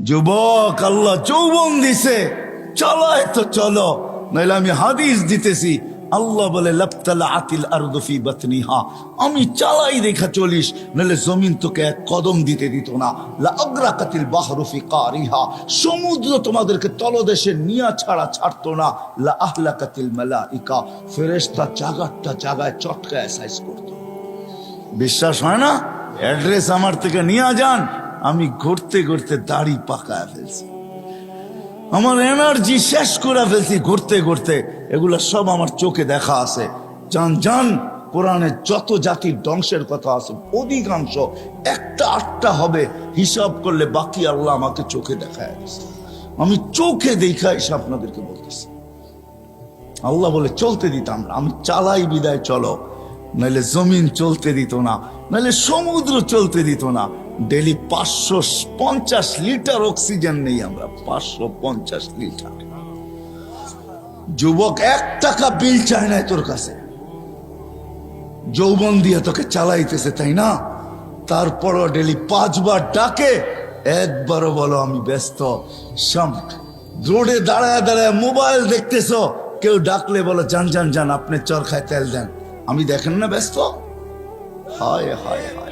যুবক, আল্লাহ যৌবন দিছে, চলায় তো চলো, নাইলে আমি হাদিস দিতেছি। আল্লাহ বলে লাবতালা আতিল আরদু ফি বাতনিহা, আমি চালাই দেখা চলিস, নাহলে জমিন তোকে এক কদম দিতে দিত না। লা আগরাকাতিল বাহরু ফি কারিহা, সমুদ্র তোমাদেরকে তলদেশে নিয়া ছাড়া ছাড়তো না। লা আহলাকাতিল মালাইকা, ফেরেশতা জাগারটা জাগায় চটকায় সাইজ করতো। বিশ্বাস হয় না? অ্যাড্রেস আমার থেকে নিয়ে যান, আমি ঘুরতে ঘুরতে দাড়ি পাকায় ফেলছি, আমার এনার্জি শেষ করে ফেলছি ঘুরতে ঘুরতে। এগুলা সব আমার চোখে দেখা আছে। জান জান, কোরআনে যত জাতির ধ্বংসের কথা আছে অধিকাংশ একটা আটটা হবে, হিসাব করলে বাকি আল্লাহ আমাকে চোখে দেখায় দিচ্ছে। আমি চোখে দেখা এসে আপনাদেরকে বলতেছি। আল্লাহ বলে চলতে দিতাম না, আমি চালাই বিদায় চলো, নাহলে জমিন চলতে দিত না, নাহলে সমুদ্র চলতে দিত না। ডেলি 550 লিটার অক্সিজেন নেই আমরা, 550 লিটার। যুবক, 1 টাকা বিল চায় না তোর কাছে, যৌবন দিয়ে তোকে চালাইতেছে, তাই না? তারপরও ডেলি 5 বার ডাকে, একবারও বলো আমি ব্যস্ত। রোডে দাঁড়ায় দাঁড়ায় মোবাইল দেখতেছো, কেউ ডাকলে বলো যান যান যান, আপনি চরখায় তেল দেন, আমি দেখেন না ব্যস্ত। হায় হায় হায়,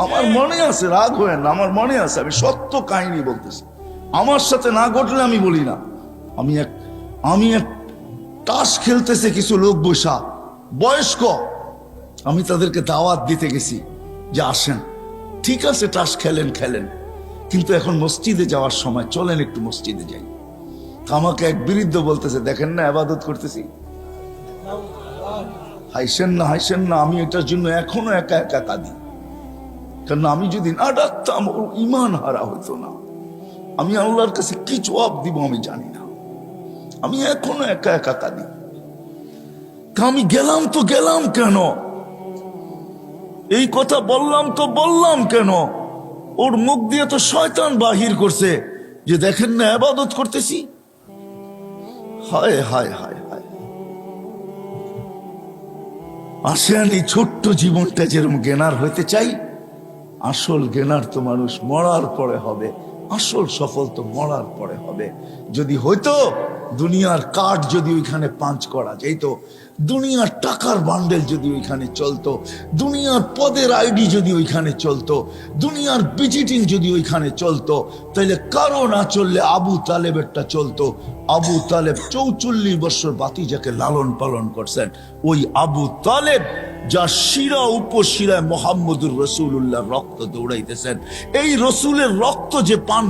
আমার মনে আছে, রাগ হয় না, আমার মনে আছে, আমি সত্য কাহিনী বলতেছি। আমার সাথে না ঘটলে আমি বলি না। আমি এক তাস খেলতেছে কিছু লোক বসা, বয়স্ক, আমি তাদেরকে দাওয়াত দিতে গেছি যে আসেন, ঠিক আছে তাস খেলেন খেলেন, কিন্তু এখন মসজিদে যাওয়ার সময় চলেন একটু মসজিদে যাই। আমাকে এক বৃদ্ধ বলতেছে, দেখেন না ইবাদত করতেছি। হাইসেন না হাইসেন না, আমি এটার জন্য এখনো একা একা কাঁদি, কারণ আমি যদি না ডাকতাম ওর ইমান হারা হইতো না। আমি আল্লাহর কাছে কি জবাব দিব আমি জানি না, আমি এখনো একা একা কাঁদি। আমি গেলাম তো গেলাম কেন, এই কথা বললাম তো বললাম কেন? ওর মুখ দিয়ে তো শয়তান বাহির করছে যে দেখেন না ইবাদত করতেছি। হায় হায় হায় হায়। আসেন, এই ছোট্ট জীবনটা যেরকম জ্ঞানার হইতে চাই, আসল জ্ঞানার তো মানুষ মরার পরে হবে, আসল সফল তো মরার পরে হবে। যদি হইতো দুনিয়ার কাঠ যদি ওইখানে পাঞ্চ করা যেত, দুনিয়ার টাকার বান্ডেল যদি ওইখানে চলতো, দুনিয়ার পদের আইডি যদি ওইখানে চলতো, দুনিয়ার ভিজিটিং যদি ওইখানে চলতো, তাহলে কারো না চললে আবু তালেবেরটা চলতো। আবু তালেব 44 বছর বাতিজাকে লালন পালন করছেন। ওই আবু তালেব যা শিরা উপশিরায় মোহাম্মদুর রসুল্লাহ রক্ত দৌড়াইতেছেন, এই রসুলের রক্ত যে পান